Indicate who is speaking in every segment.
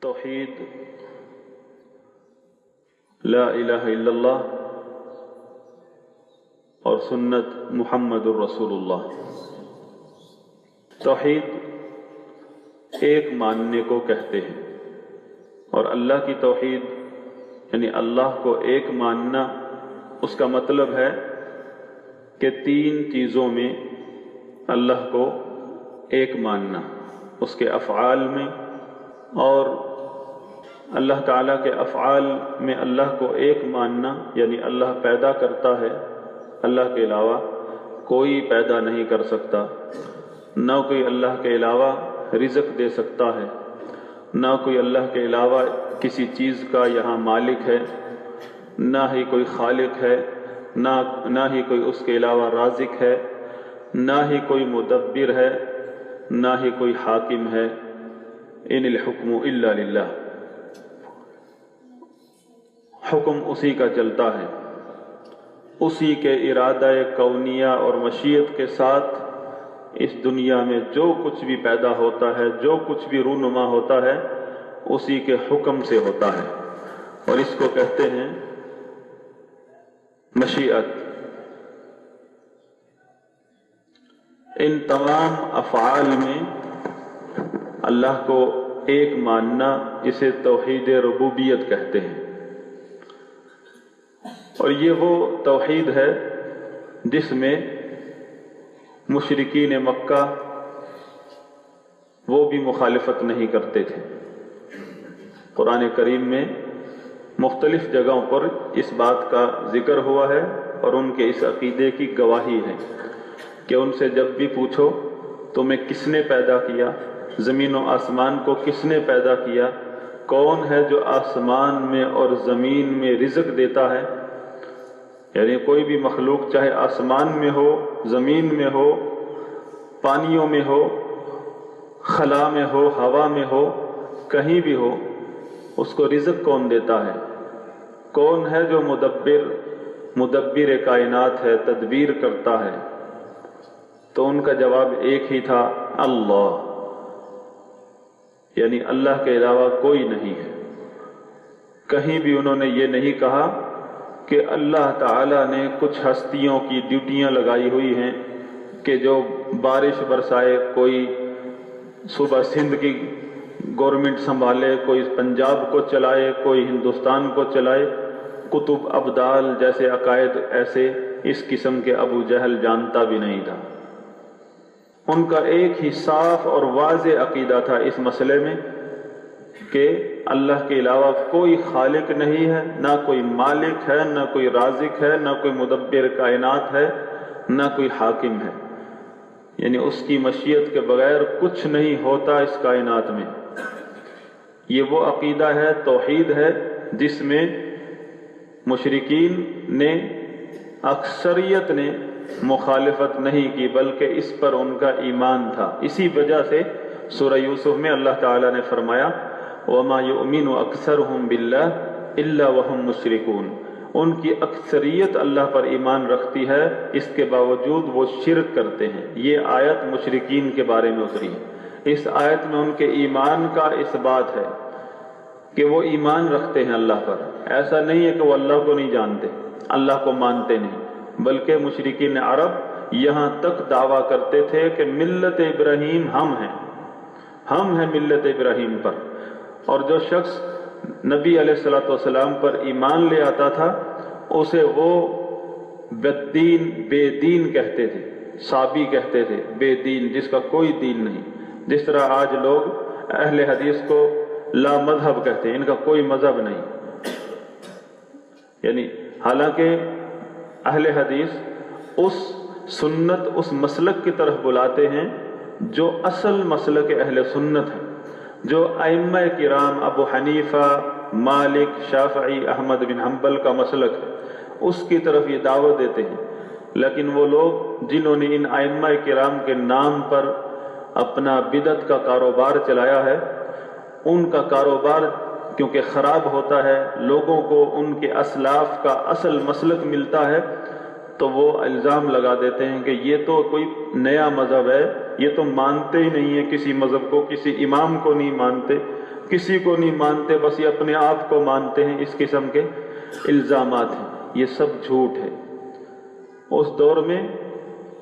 Speaker 1: توحید، لا الہ الا اللہ اور سنت محمد الرسول اللہ۔ توحید ایک ماننے کو کہتے ہیں، اور اللہ کی توحید یعنی اللہ کو ایک ماننا، اس کا مطلب ہے کہ تین چیزوں میں اللہ کو ایک ماننا، اس کے افعال میں، اور اللہ تعالیٰ کے افعال میں اللہ کو ایک ماننا یعنی اللہ پیدا کرتا ہے، اللہ کے علاوہ کوئی پیدا نہیں کر سکتا، نہ کوئی اللہ کے علاوہ رزق دے سکتا ہے، نہ کوئی اللہ کے علاوہ کسی چیز کا یہاں مالک ہے، نہ ہی کوئی خالق ہے، نہ ہی کوئی اس کے علاوہ رازق ہے، نہ ہی کوئی مدبر ہے، نہ ہی کوئی حاکم ہے۔ ان الحکم الا للہ، حکم اسی کا چلتا ہے، اسی کے ارادہ کونیہ اور مشیت کے ساتھ اس دنیا میں جو کچھ بھی پیدا ہوتا ہے، جو کچھ بھی رونما ہوتا ہے، اسی کے حکم سے ہوتا ہے، اور اس کو کہتے ہیں مشیت۔ ان تمام افعال میں اللہ کو ایک ماننا، اسے توحید ربوبیت کہتے ہیں، اور یہ وہ توحید ہے جس میں مشرکین مکہ وہ بھی مخالفت نہیں کرتے تھے۔ قرآن کریم میں مختلف جگہوں پر اس بات کا ذکر ہوا ہے، اور ان کے اس عقیدے کی گواہی ہے کہ ان سے جب بھی پوچھو تمہیں کس نے پیدا کیا، زمین و آسمان کو کس نے پیدا کیا، کون ہے جو آسمان میں اور زمین میں رزق دیتا ہے، یعنی کوئی بھی مخلوق چاہے آسمان میں ہو، زمین میں ہو، پانیوں میں ہو، خلا میں ہو، ہوا میں ہو، کہیں بھی ہو، اس کو رزق کون دیتا ہے، کون ہے جو مدبر کائنات ہے، تدبیر کرتا ہے؟ تو ان کا جواب ایک ہی تھا، اللہ، یعنی اللہ کے علاوہ کوئی نہیں ہے۔ کہیں بھی انہوں نے یہ نہیں کہا کہ اللہ تعالیٰ نے کچھ ہستیوں کی ڈیوٹیاں لگائی ہوئی ہیں کہ جو بارش برسائے، کوئی صوبہ سندھ کی گورنمنٹ سنبھالے، کوئی پنجاب کو چلائے، کوئی ہندوستان کو چلائے، قطب ابدال جیسے عقائد ایسے اس قسم کے ابو جہل جانتا بھی نہیں تھا۔ ان کا ایک ہی صاف اور واضح عقیدہ تھا اس مسئلے میں کہ اللہ کے علاوہ کوئی خالق نہیں ہے، نہ کوئی مالک ہے، نہ کوئی رازق ہے، نہ کوئی مدبر کائنات ہے، نہ کوئی حاکم ہے، یعنی اس کی مشیت کے بغیر کچھ نہیں ہوتا اس کائنات میں۔ یہ وہ عقیدہ ہے، توحید ہے، جس میں مشرکین نے، اکثریت نے مخالفت نہیں کی، بلکہ اس پر ان کا ایمان تھا۔ اسی وجہ سے سورہ یوسف میں اللہ تعالیٰ نے فرمایا وَمَا يُؤْمِنُ أَكْثَرُهُمْ بِاللَّهِ إِلَّا وَهُمْ مُشْرِكُونَ، ان کی اکثریت اللہ پر ایمان رکھتی ہے، اس کے باوجود وہ شرک کرتے ہیں۔ یہ آیت مشرکین کے بارے میں اتری ہے۔ اس آیت میں ان کے ایمان کا اس بات ہے کہ وہ ایمان رکھتے ہیں اللہ پر، ایسا نہیں ہے کہ وہ اللہ کو نہیں جانتے، اللہ کو مانتے نہیں، بلکہ مشرکین عرب یہاں تک دعویٰ کرتے تھے کہ ملت ابراہیم ہم ہیں ملت ابراہیم پر، اور جو شخص نبی علیہ الصلوۃ والسلام پر ایمان لے آتا تھا اسے وہ بددین، بے دین کہتے تھے، صابی کہتے تھے، بے دین، جس کا کوئی دین نہیں۔ جس طرح آج لوگ اہل حدیث کو لا مذہب کہتے ہیں، ان کا کوئی مذہب نہیں، یعنی حالانکہ اہل حدیث اس سنت، اس مسلک کی طرف بلاتے ہیں جو اصل مسلک اہل سنت ہے، جو ائمہ کرام ابو حنیفہ، مالک، شافعی، احمد بن حنبل کا مسلک ہے، اس کی طرف یہ دعوت دیتے ہیں۔ لیکن وہ لوگ جنہوں نے ان ائمہ کرام کے نام پر اپنا بدعت کا کاروبار چلایا ہے، ان کا کاروبار کیونکہ خراب ہوتا ہے، لوگوں کو ان کے اسلاف کا اصل مسلک ملتا ہے، تو وہ الزام لگا دیتے ہیں کہ یہ تو کوئی نیا مذہب ہے، یہ تو مانتے ہی نہیں ہے کسی مذہب کو، کسی امام کو نہیں مانتے، किसी को नहीं मानते, बस ये अपने आप को मानते हैं, इस किस्म के इल्ज़ामात हैं। ये सब झूठ है। उस दौर में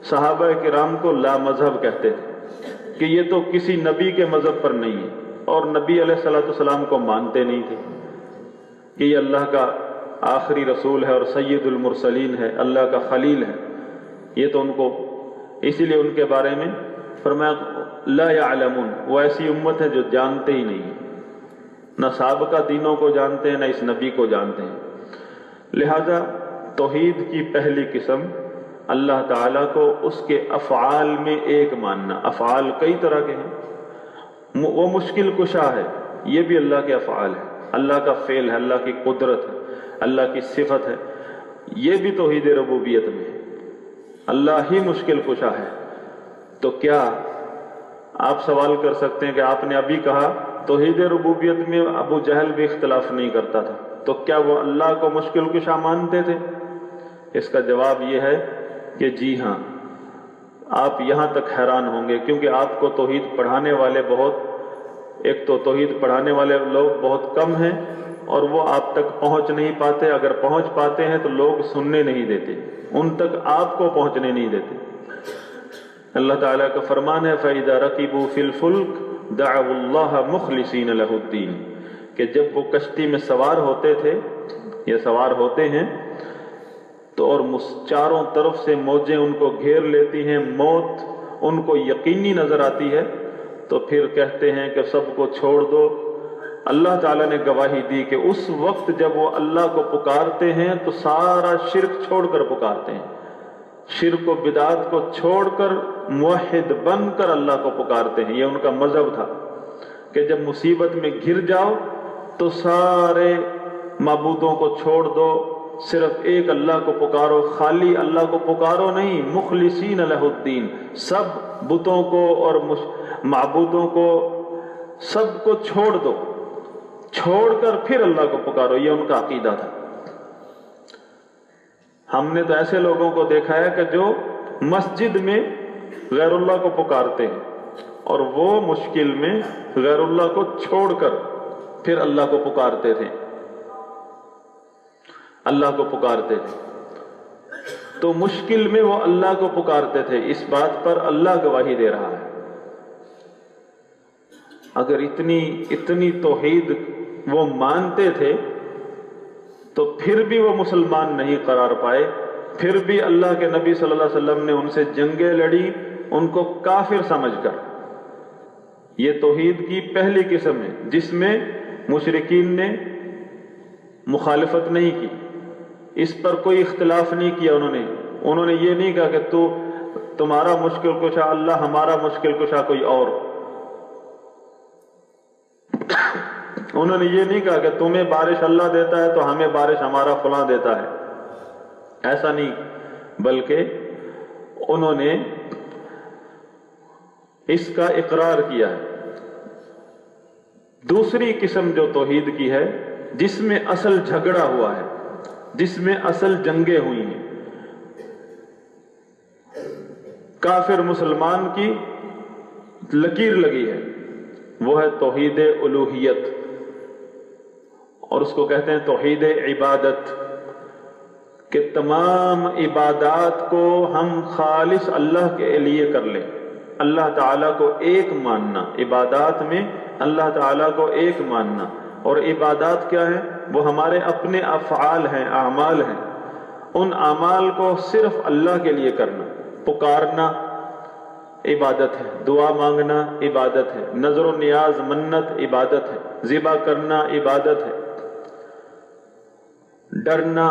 Speaker 1: सहाबा किराम को ला मजहब कहते थे कि ये तो किसी नबी के मजहब पर नहीं है, और नबी अलैहिस्सलाम को मानते नहीं थे कि ये अल्लाह का आखिरी रसूल है और सैयदुल मुरसलीन है, अल्लाह का खलील है। ये तो उनको, इसीलिए उनके बारे में फरमाया ला यअलमून, वो ऐसी उम्मत है जो जानते ही नहीं है, न साबिका दीनों को जानते हैं, न इस नबी को जानते हैं। लिहाजा तौहीद की पहली किस्म अल्लाह ताला को उसके अफ़आल में एक मानना। अफ़आल कई तरह के हैं। वो मुश्किल कुशा है, ये भी अल्लाह के अफ़आल है, अल्लाह का फ़ेल है, अल्लाह की कुदरत है, अल्लाह की सिफत है। ये भी तौहीद रबूबियत में है, अल्लाह ही मुश्किल कुशा है। तो क्या आप सवाल कर सकते हैं कि आपने अभी कहा तौहीद रबूबियत में अबू जहल भी इख्तिलाफ नहीं करता था, तो क्या वो अल्लाह को मुश्किल कुशा मानते थे? इसका जवाब ये है कि जी हाँ। आप यहाँ तक हैरान होंगे, क्योंकि आपको तौहीद पढ़ाने वाले बहुत, एक तो तौहीद पढ़ाने वाले लोग बहुत कम हैं, और वो आप तक पहुँच नहीं पाते। अगर पहुँच पाते हैं तो लोग सुनने नहीं देते, उन तक आपको पहुँचने नहीं देते। अल्लाह ताला का फरमान है फ़इज़ा रकिबू फिल फुल्क दअवुल्लाह मुखलिसीन लहुद्दीन, कि जब वो कश्ती में सवार होते थे या सवार होते हैं तो और चारों तरफ से मौजें उनको घेर लेती हैं, मौत उनको यकीनी नजर आती है, तो फिर कहते हैं कि सबको छोड़ दो। अल्लाह ताला ने गवाही दी कि उस वक्त जब वो अल्लाह को पुकारते हैं तो सारा शिर्क छोड़कर पुकारते हैं, शिर्क व बिदात को छोड़कर मुवहिद बनकर अल्लाह को पुकारते हैं। ये उनका मजहब था कि जब मुसीबत में घिर जाओ तो सारे माबूदों को छोड़ दो, सिर्फ एक अल्लाह को पुकारो। खाली अल्लाह को पुकारो नहीं, मुखलिसीन लहुद्दीन, सब बुतों को और माबूदों को सबको छोड़ दो, छोड़कर फिर अल्लाह को पुकारो। ये उनका अकीदा था। हमने तो ऐसे लोगों को देखा है कि जो मस्जिद में गैरुल्लाह को पुकारते हैं, और वो मुश्किल में गैरुल्लाह को छोड़कर फिर अल्लाह को पुकारते थे, अल्लाह को पुकारते थे। तो मुश्किल में वो अल्लाह को पुकारते थे, इस बात पर अल्लाह गवाही दे रहा है। अगर इतनी तौहीद वो मानते थे तो फिर भी वो मुसलमान नहीं करार पाए, फिर भी अल्लाह के नबी सल्लल्लाहु अलैहि वसल्लम ने उनसे जंगें लड़ी, उनको काफिर समझकर। ये तौहीद की पहली किस्म है जिसमें मुशरिकीन ने मुखालिफत नहीं की, इस पर कोई इख्तिलाफ नहीं किया। उन्होंने ये नहीं कहा कि तुम्हारा मुश्किल कुशा अल्लाह, हमारा मुश्किल कुशा कोई और। उन्होंने ये नहीं कहा कि तुम्हें बारिश अल्लाह देता है तो हमें बारिश हमारा फलां देता है, ऐसा नहीं, बल्कि उन्होंने इसका इकरार किया है। दूसरी किस्म जो तौहीद की है, जिसमें असल झगड़ा हुआ है, जिसमें असल जंगें हुई हैं, काफिर मुसलमान की लकीर लगी है, वो है तौहीद उलूहियत, और उसको कहते हैं तौहीद इबादत, कि तमाम इबादात को हम खालिस अल्लाह के लिए कर लें, अल्लाह ताला को एक मानना। इबादात में अल्लाह ताला को एक मानना। और इबादात क्या है? वो हमारे अपने अफ़आल हैं, आमाल हैं। उन आमाल को सिर्फ अल्लाह के लिए करना। पुकारना इबादत है, दुआ मांगना इबादत है, नजर नियाज मन्नत इबादत है, ज़िबा करना इबादत है, डरना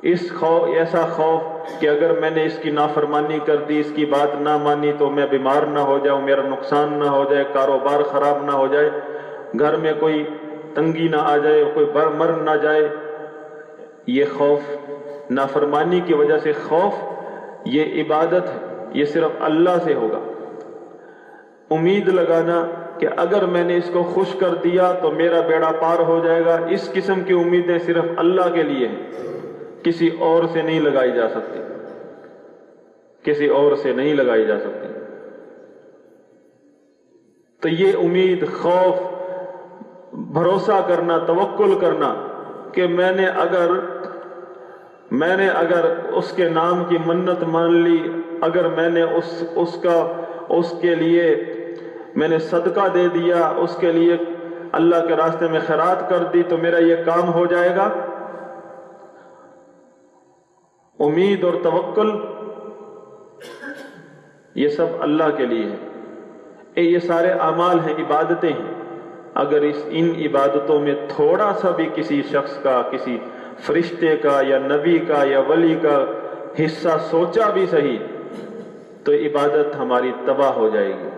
Speaker 1: ऐसा खौफ कि अगर मैंने इसकी नाफरमानी कर दी, इसकी बात ना मानी तो मैं बीमार ना हो जाऊं, मेरा नुकसान ना हो जाए, कारोबार खराब ना हो जाए, घर में कोई तंगी ना आ जाए, कोई मर ना जाए। ये खौफ, नाफरमानी की वजह से खौफ, ये इबादत है, ये सिर्फ अल्लाह से होगा। उम्मीद लगाना कि अगर मैंने इसको खुश कर दिया तो मेरा बेड़ा पार हो जाएगा, इस किस्म की उम्मीदें सिर्फ अल्लाह के लिए हैं, किसी और से नहीं लगाई जा सकती, किसी और से नहीं लगाई जा सकती। तो ये उम्मीद, खौफ भरोसा करना, तवक्कुल करना कि मैंने अगर उसके नाम की मन्नत मान ली, अगर मैंने उसके लिए मैंने सदका दे दिया, उसके लिए अल्लाह के रास्ते में खैरात कर दी, तो मेरा ये काम हो जाएगा। उम्मीद और तवक्कुल ये सब अल्लाह के लिए है। ये सारे अमाल हैं, इबादतें हैं। अगर इन इबादतों में थोड़ा सा भी किसी शख्स का, किसी फरिश्ते का या नबी का या वली का हिस्सा सोचा भी सही, तो इबादत हमारी तबाह हो जाएगी।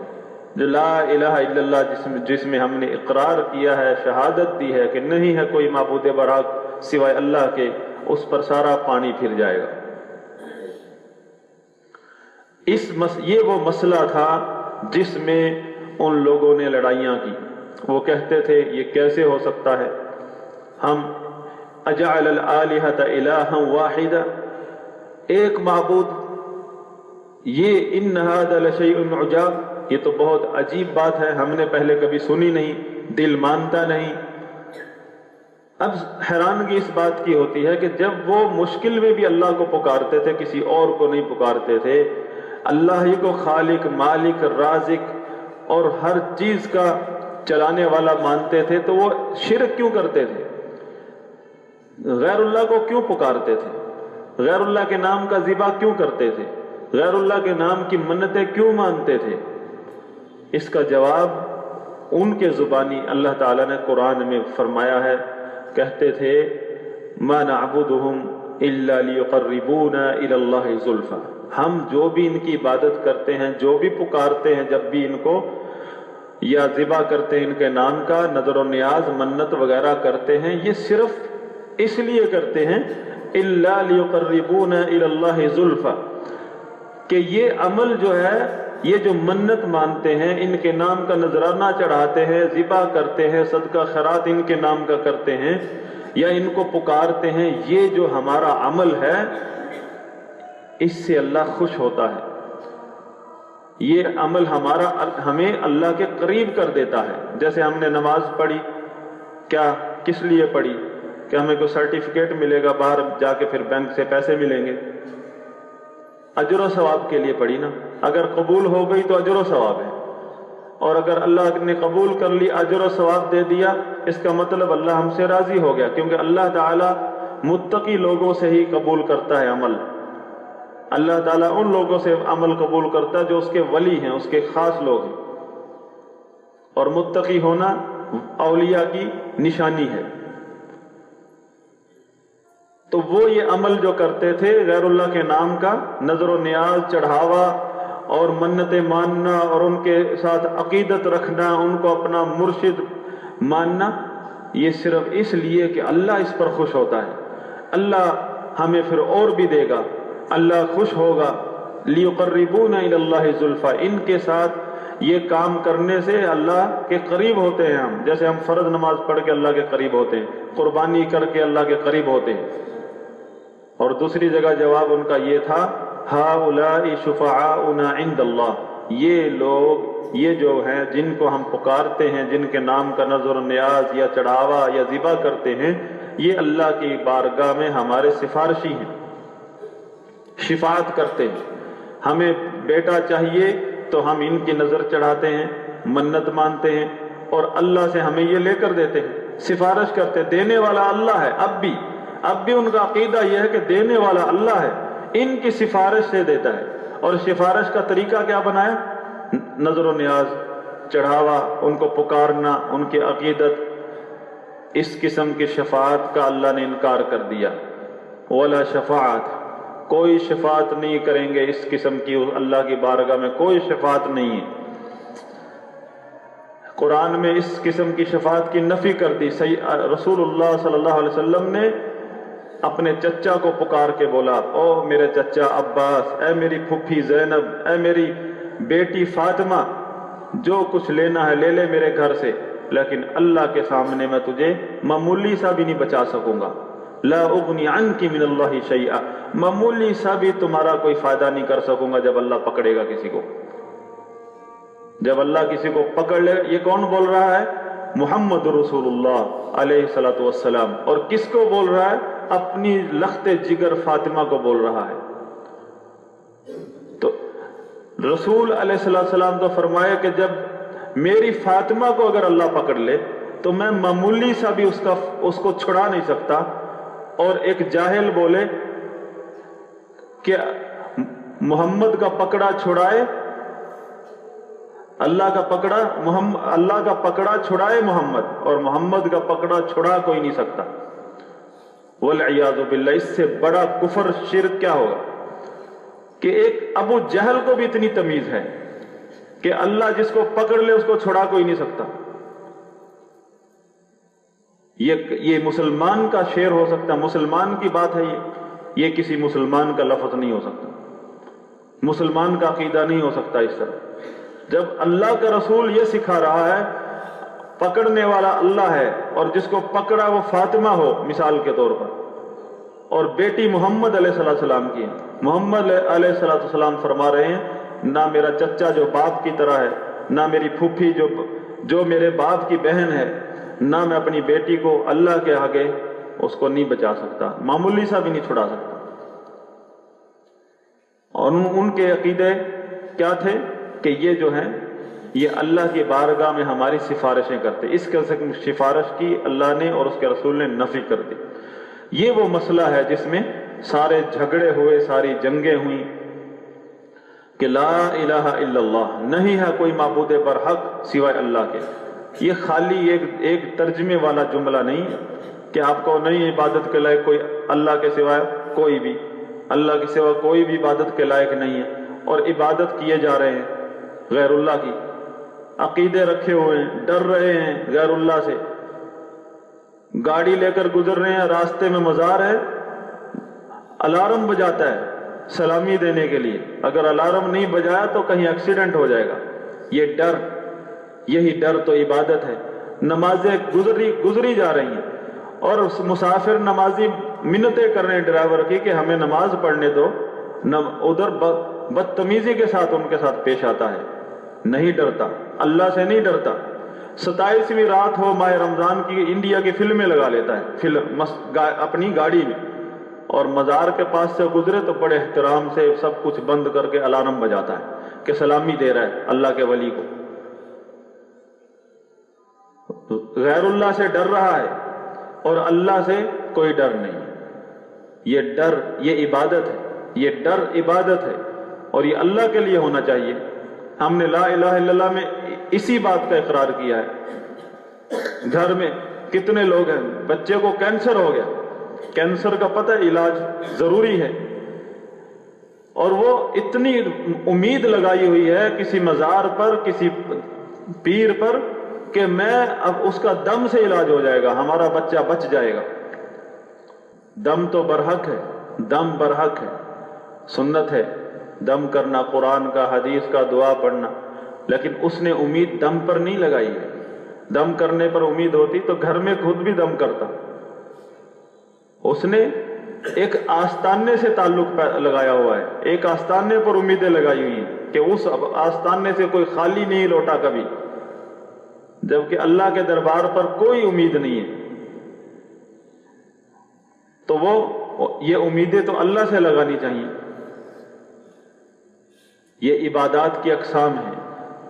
Speaker 1: जो ला इलाहा इल्लल्लाह जिसमें हमने इकरार किया है, शहादत दी है कि नहीं है कोई माबूद बराक सिवाय अल्लाह के, उस पर सारा पानी फिर जाएगा। ये वो मसला था जिसमें उन लोगों ने लड़ाइयाँ की। वो कहते थे ये कैसे हो सकता है, हम अजअल आलिहत इलाहन वाहिदा, एक माबूद, ये इन हादा लशैउन उजाब, ये तो बहुत अजीब बात है, हमने पहले कभी सुनी नहीं, दिल मानता नहीं। अब हैरानगी इस बात की होती है कि जब वो मुश्किल में भी अल्लाह को पुकारते थे, किसी और को नहीं पुकारते थे, अल्लाह ही को खालिक, मालिक, राजिक और हर चीज का चलाने वाला मानते थे, तो वो शिरक क्यों करते थे? गैरुल्लाह को क्यों पुकारते थे? गैरुल्लाह के नाम का ज़िबा क्यों करते थे? गैरुल्लाह के नाम की मन्नतें क्यों मानते थे? इसका जवाब उनके ज़ुबानी अल्लाह ताला ने कुरान में फरमाया है। कहते थे मा नअबुदुहुम इल्ला लियुक़र्रिबूना इलल्लाहि ज़ुल्फ़ा, हम जो भी इनकी इबादत करते हैं, जो भी पुकारते हैं, जब भी इनको या ज़िबा करते हैं इनके नाम का, नज़र और नियाज, मन्नत वगैरह करते हैं, ये सिर्फ इसलिए करते हैं इल्ला लियुक़र्रिबूना इलल्लाहि ज़ुल्फ़ा, कि ये अमल जो है, ये जो मन्नत मानते हैं, इनके नाम का नजराना चढ़ाते हैं, ज़िबा करते हैं, सदका खैरात इनके नाम का करते हैं या इनको पुकारते हैं, ये जो हमारा अमल है इससे अल्लाह खुश होता है। ये अमल हमारा हमें अल्लाह के करीब कर देता है। जैसे हमने नमाज पढ़ी, क्या किस लिए पढ़ी? कि हमें कोई सर्टिफिकेट मिलेगा, बाहर जाके फिर बैंक से पैसे मिलेंगे? अजर सवाब के लिए पढ़ी ना। अगर कबूल हो गई तो अजर सवाब है, और अगर अल्लाह ने कबूल कर ली, अजर सवाब दे दिया, इसका मतलब अल्लाह हमसे राजी हो गया, क्योंकि अल्लाह ताला मुत्तकी लोगों से ही कबूल करता है अमल। अल्लाह ताला उन लोगों से अमल कबूल करता है जो उसके वली हैं, उसके खास लोग हैं, और मुत्तकी होना औलिया की निशानी है। तो वो ये अमल जो करते थे गैरुल्लाह के नाम का, नजर व नियाज, चढ़ावा और मन्नतें मानना और उनके साथ अकीदत रखना, उनको अपना मुर्शिद मानना, ये सिर्फ इसलिए कि अल्लाह इस पर खुश होता है, अल्लाह हमें फिर और भी देगा, अल्लाह खुश होगा। लियुक़र्रिबूना इलल्लाहि ज़ुल्फ़ा, इनके साथ ये काम करने से अल्लाह के करीब होते हैं हम। जैसे हम फर्ज नमाज पढ़ के अल्लाह के करीब होते हैं, कुर्बानी करके अल्लाह के करीब होते हैं। और दूसरी जगह जवाब उनका ये था, हाउलाई शुफ़ाउना इंदल्लाह, ये लोग, ये जो हैं जिनको हम पुकारते हैं, जिनके नाम का नज़र नियाज या चढ़ावा या ज़िबा करते हैं, ये अल्लाह की बारगाह में हमारे सिफारशी हैं, शिफात करते हैं। हमें बेटा चाहिए तो हम इनकी नज़र चढ़ाते हैं, मन्नत मानते हैं, और अल्लाह से हमें ये लेकर देते हैं, सिफारिश करते हैं। देने वाला अल्लाह है। अब भी उनका अकीदा यह है कि देने वाला अल्लाह है, इनकी सिफारिश से देता है। और सिफारिश का तरीका क्या बनाया? नजर नियाज, चढ़ावा, उनको पुकारना, उनकी अकीदत। इस किस्म की शफाअत का अल्लाह ने इनकार कर दिया। वला शफाअत, कोई शफाअत नहीं करेंगे इस किस्म की, अल्लाह की बारगाह में कोई शफाअत नहीं है। कुरान में इस किस्म की शफाअत की नफी कर दी। रसूलुल्लाह सल्लल्लाहु अलैहि वसल्लम ने अपने चचा को पुकार के बोला, ओ मेरे चचा अब्बास, ए मेरी फूफी ज़ैनब, ए मेरी बेटी फातिमा, जो कुछ लेना है ले ले मेरे घर से, लेकिन अल्लाह के सामने मैं तुझे मामूली सा भी नहीं बचा सकूंगा। ला उगनी अन्की मिनल्लाहि शैआ, मामूली सा भी तुम्हारा कोई फायदा नहीं कर सकूंगा जब अल्लाह पकड़ेगा किसी को। जब अल्लाह किसी को पकड़ ले, ये कौन बोल रहा है? محمد رسولullah अलैहिस्सलातु वस्सलाम। और किसको बोल रहा है? अपनी लख्ते जिगर फातिमा को बोल रहा है। तो रसूल अलैहिस्सलाम तो फरमाया कि जब मेरी फातिमा को अगर अल्लाह पकड़ ले तो मैं मामूली सा भी उसको छुड़ा नहीं सकता। और एक जाहिल बोले कि मोहम्मद का पकड़ा छुड़ाए अल्लाह का पकड़ा छुड़ाए मोहम्मद, और मोहम्मद का पकड़ा छुड़ा कोई नहीं सकता। वल्इयाज़ु बिल्लाह, इससे बड़ा कुफर शिर्क क्या होगा कि एक अबू जहल को भी इतनी तमीज है कि अल्लाह जिसको पकड़ ले उसको छुड़ा कोई नहीं सकता। ये मुसलमान का शेर हो सकता, मुसलमान की बात है ये किसी मुसलमान का लफ्ज नहीं हो सकता, मुसलमान का अकीदा नहीं हो सकता इस तरह। जब अल्लाह का रसूल ये सिखा रहा है पकड़ने वाला अल्लाह है और जिसको पकड़ा वो फातिमा हो मिसाल के तौर पर, और बेटी मोहम्मद अलैहिस्सलाम की है। मोहम्मद अलैहिस्सलाम फरमा रहे हैं ना मेरा चच्चा जो बाप की तरह है, ना मेरी फूफी जो मेरे बाप की बहन है, ना मैं अपनी बेटी को अल्लाह के आगे उसको नहीं बचा सकता, मामूली सा भी नहीं छुड़ा सकता। और उनके अकीदे क्या थे कि ये जो है ये अल्लाह की बारगाह में हमारी सिफारिशें करते, इस किस्म की सिफारिश की अल्लाह ने और उसके रसूल ने नफी कर दी। ये वो मसला है जिसमें सारे झगड़े हुए, सारी जंगें हुई कि ला इलाहा इल्लल्लाह, नहीं है कोई माबूद बरहक सिवाय अल्लाह के। ये खाली एक तर्जमे वाला जुमला नहीं है कि आपको नहीं इबादत के लायक कोई अल्लाह के सिवाय कोई भी, अल्लाह के सिवा कोई भी इबादत के लायक नहीं है, और इबादत किए जा रहे हैं गैरुल्लाह की, अकीदे रखे हुए हैं, डर रहे हैं गैरुल्लाह से, गाड़ी लेकर गुजर रहे हैं, रास्ते में मज़ार है, अलार्म बजाता है सलामी देने के लिए, अगर अलार्म नहीं बजाया तो कहीं एक्सीडेंट हो जाएगा। ये डर, यही डर तो इबादत है। नमाजें गुजरी जा रही हैं और मुसाफिर नमाजी मिन्नतें कर रहे हैं ड्राइवर की कि हमें नमाज पढ़ने दो, उधर बदतमीजी के साथ उनके साथ पेश आता है, नहीं डरता, अल्लाह से नहीं डरता। 27वीं रात हो माह रमजान की, इंडिया की फिल्में लगा लेता है अपनी गाड़ी में, और मज़ार के पास से गुजरे तो बड़े एहतराम से सब कुछ बंद करके अलार्म बजाता है कि सलामी दे रहा है अल्लाह के वली को। गैरुल्लाह से डर रहा है और अल्लाह से कोई डर नहीं। ये डर, ये इबादत है, ये डर इबादत है और ये अल्लाह के लिए होना चाहिए। हमने ला इलाहा इल्लल्लाह में इसी बात का इकरार किया है। घर में कितने लोग हैं, बच्चे को कैंसर हो गया, कैंसर का पता है इलाज जरूरी है, और वो इतनी उम्मीद लगाई हुई है किसी मजार पर, किसी पीर पर कि मैं अब उसका दम से इलाज हो जाएगा, हमारा बच्चा बच जाएगा। दम तो बरहक है, दम बरहक है, सुन्नत है दम करना, कुरान का, हदीस का, दुआ पढ़ना, लेकिन उसने उम्मीद दम पर नहीं लगाई है। दम करने पर उम्मीद होती तो घर में खुद भी दम करता। उसने एक आस्ताने से ताल्लुक लगाया हुआ है, एक आस्ताने पर उम्मीदें लगाई हुई हैं कि उस आस्ताने से कोई खाली नहीं लौटा कभी, जबकि अल्लाह के दरबार पर कोई उम्मीद नहीं है। तो ये उम्मीदें तो अल्लाह से लगानी चाहिए। ये इबादत की अक़साम है,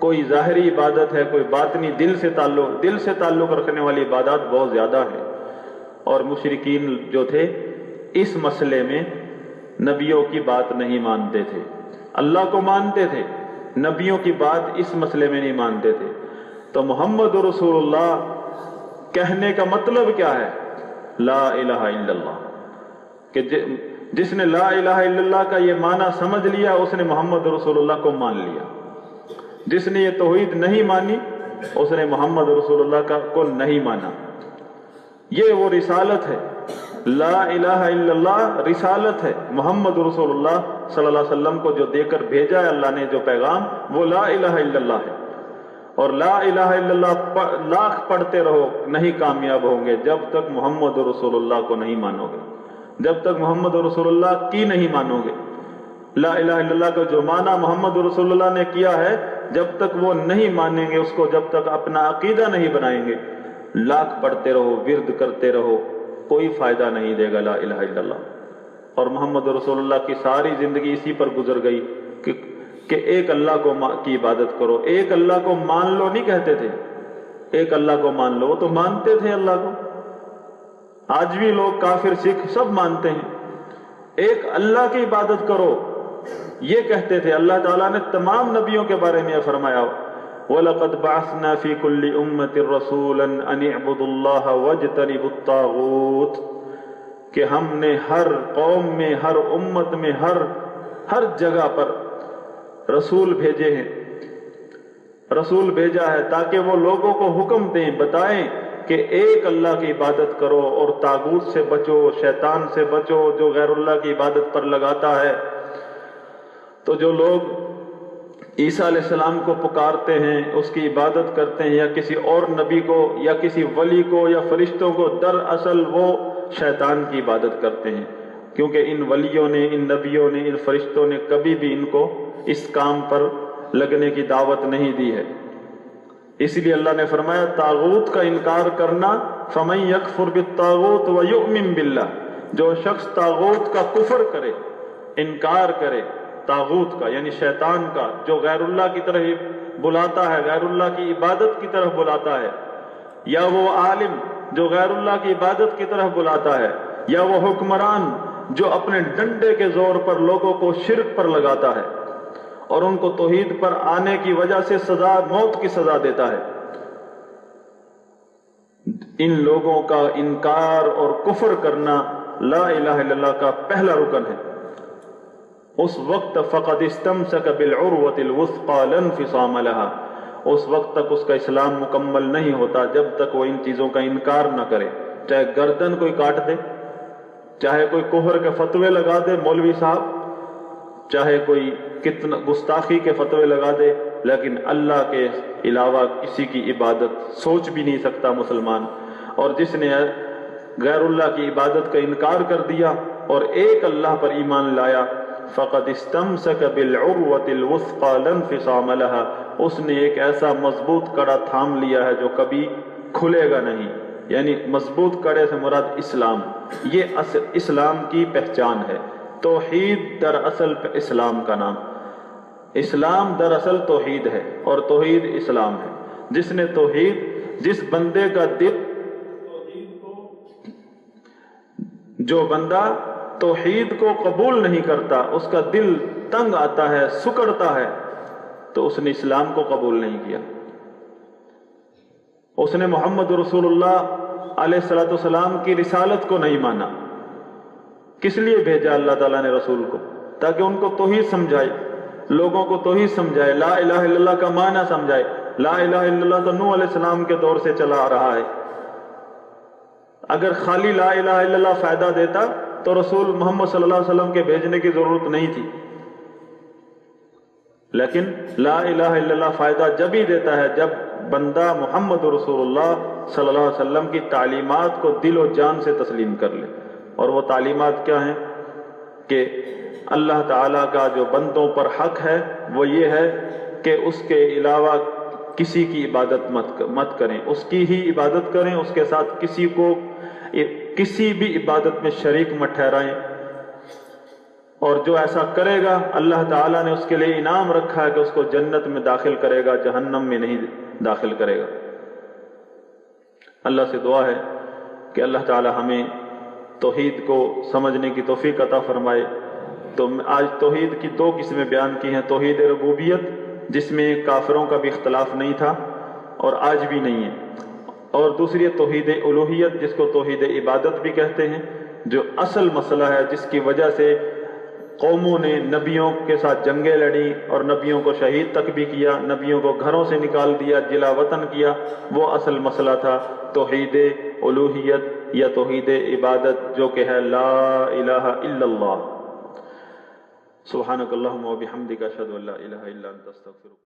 Speaker 1: कोई ज़ाहिरी इबादत है, कोई बातनी दिल से ताल्लुक रखने वाली इबादत बहुत ज़्यादा है। और मुशरिकीन जो थे इस मसले में नबियों की बात नहीं मानते थे, अल्लाह को मानते थे, नबियों की बात इस मसले में नहीं मानते थे। तो मोहम्मद रसूलुल्लाह कहने का मतलब क्या है? ला इलाहा इल्लल्लाह, कि जिसने ला इलाहा इल्लल्लाह का ये माना समझ लिया उसने मोहम्मद रसूलुल्लाह को मान लिया। जिसने ये तौहीद नहीं मानी उसने मोहम्मद रसूलुल्लाह को नहीं माना। ये वो रिसालत है, ला इलाहा इल्लल्लाह रिसालत है। मोहम्मद रसूलुल्लाह सल्लल्लाहु अलैहि वसल्लम को जो देकर भेजा है अल्लाह ने, जो पैगाम, वो ला इलाहा इल्लल्लाह है। और ला इलाहा इल्लल्लाह लाख पढ़ते रहो नहीं कामयाब होंगे जब तक मोहम्मद रसूलुल्लाह को नहीं मानोगे, जब तक मोहम्मद रसूलुल्लाह की नहीं मानोगे। ला इलाहा इल्लल्लाह का जो माना मोहम्मद रसूलुल्लाह ने किया है جب تک وہ نہیں مانیں گے اس کو، جب تک اپنا عقیدہ نہیں بنائیں گے، لاکھ پڑھتے رہو، ورد کرتے رہو، کوئی فائدہ نہیں دے گا لا الہ الا اللہ۔ اور محمد رسول اللہ کی ساری زندگی اسی پر گزر گئی کہ ایک اللہ کی عبادت کرو، ایک اللہ کو مان لو نہیں کہتے تھے، ایک اللہ کو مان لو، وہ تو مانتے تھے اللہ کو۔ آج بھی لوگ کافر سکھ سب مانتے ہیں، ایک اللہ کی عبادت کرو یہ کہتے تھے۔ اللہ تعالیٰ نے تمام نبیوں کے بارے میں یہ فرمایا، وَلَقَدْ بَعَثْنَا فِي كُلِّ أُمَّةٍ رَسُولًا أَنِ اعْبُدُوا اللَّهَ وَاجْتَنِبُوا الطَّاغُوتَ، کہ ہم نے ہر قوم میں، ہر امت میں، ہر جگہ پر رسول بھیجے ہیں، رسول بھیجا ہے تاکہ وہ لوگوں کو حکم دیں، بتائیں کہ ایک اللہ کی عبادت کرو اور طاغوت سے بچو، شیطان سے بچو جو غیر اللہ کی عبادت پر لگاتا ہے۔ تو جو لوگ عیسیٰ علیہ السلام کو پکارتے ہیں، اس کی عبادت کرتے ہیں، یا کسی اور نبی کو یا کسی ولی کو یا فرشتوں کو، دراصل وہ شیطان کی عبادت کرتے ہیں، کیونکہ ان ولیوں نے، ان نبیوں نے، ان فرشتوں نے کبھی بھی ان کو اس کام پر لگنے کی دعوت نہیں دی ہے۔ اس لیے اللہ نے فرمایا طاغوت کا انکار کرنا، فَمَن يَكْفُرْ بِالطَّاغُوتِ وَيُؤْمِن بِاللَّهِ، جو شخص طاغوت کا کفر کرے، انکار کرے طاغوت کا یعنی شیطان کا، جو غیر اللہ کی طرف بلاتا ہے، غیر اللہ کی عبادت کی طرف بلاتا ہے، یا وہ عالم جو غیر اللہ کی عبادت کی طرف بلاتا ہے، یا وہ حکمران جو اپنے ڈنڈے کے زور پر لوگوں کو شرک پر لگاتا ہے اور ان کو توحید پر آنے کی وجہ سے سزا، موت کی سزا دیتا ہے، ان لوگوں کا انکار اور کفر کرنا لا الہ الا اللہ کا پہلا رکن ہے۔ اس وقت فقد استمسک بالعروۃ الوثقی لا انفصام لها، اس وقت تک اس کا اسلام مکمل نہیں ہوتا جب تک وہ ان چیزوں کا انکار نہ کرے، چاہے گردن کوئی کاٹ دے، چاہے کوئی کفر کے فتوے لگا دے مولوی صاحب، چاہے کوئی کتنا گستاخی کے فتوے لگا دے، لیکن اللہ کے علاوہ کسی کی عبادت سوچ بھی نہیں سکتا مسلمان۔ اور جس نے غیر اللہ کی عبادت کا انکار کر دیا اور ایک اللہ پر ایمان لایا، فقد استمسک بالعروۃ الوثقی لا انفصام لها، اس نے ایک ایسا مضبوط کڑا تھام لیا ہے جو کبھی کھلے گا نہیں، یعنی مضبوط کڑے سے مراد اسلام، یہ اسلام کی پہچان ہے۔ توحید دراصل اسلام کا نام، اسلام دراصل توحید ہے اور توحید اسلام ہے۔ جس نے توحید، جس بندے کا دل، جو بندہ توحید کو قبول نہیں کرتا، اس کا دل تنگ آتا ہے، سکڑتا ہے، تو اس نے اسلام کو قبول نہیں کیا، اس نے محمد رسول اللہ علیہ الصلوۃ والسلام کی رسالت کو نہیں مانا۔ کس لیے بھیجا اللہ تعالیٰ نے رسول کو؟ تاکہ ان کو توحید سمجھائے، لوگوں کو توحید سمجھائے، لا الہ الا اللہ کا معنی سمجھائے۔ لا الہ الا اللہ تو نوح علیہ السلام کے دور سے چلا آ رہا ہے۔ اگر خالی لا الہ الا اللہ فائدہ دیتا تو رسول محمد صلی اللہ علیہ وسلم کے بھیجنے کی ضرورت نہیں تھی، لیکن لا الہ الا اللہ فائدہ جب ہی دیتا ہے جب بندہ محمد رسول اللہ صلی اللہ علیہ وسلم کی تعلیمات کو دل و جان سے تسلیم کر لے۔ اور وہ تعلیمات کیا ہیں؟ کہ اللہ تعالیٰ کا جو بندوں پر حق ہے وہ یہ ہے کہ اس کے علاوہ کسی کی عبادت مت کریں، اس کی ہی عبادت کریں، اس کے ساتھ کسی کو کسی بھی عبادت میں شریک مت ٹھہرائیں۔ اور جو ایسا کرے گا اللہ تعالیٰ نے اس کے لیے انعام رکھا ہے کہ اس کو جنت میں داخل کرے گا، جہنم میں نہیں داخل کرے گا۔ اللہ سے دعا ہے کہ اللہ تعالیٰ ہمیں توحید کو سمجھنے کی توفیق عطا فرمائے۔ تو آج توحید کی دو قسمیں بیان کی ہیں، توحید ربوبیت جس میں کافروں کا بھی اختلاف نہیں تھا اور آج بھی نہیں ہے، اور دوسری توحید الوہیت جس کو توحید عبادت بھی کہتے ہیں، جو اصل مسئلہ ہے جس کی وجہ سے قوموں نے نبیوں کے ساتھ جنگیں لڑی اور نبیوں کو شہید تک بھی کیا، نبیوں کو گھروں سے نکال دیا، جلا وطن کیا، وہ اصل مسئلہ تھا توحید الوہیت یا توحید عبادت، جو کہ ہے لا الہ الا اللہ۔ سبحانک اللہم و بحمدک اشہد ان لا الہ الا انت استغفرک۔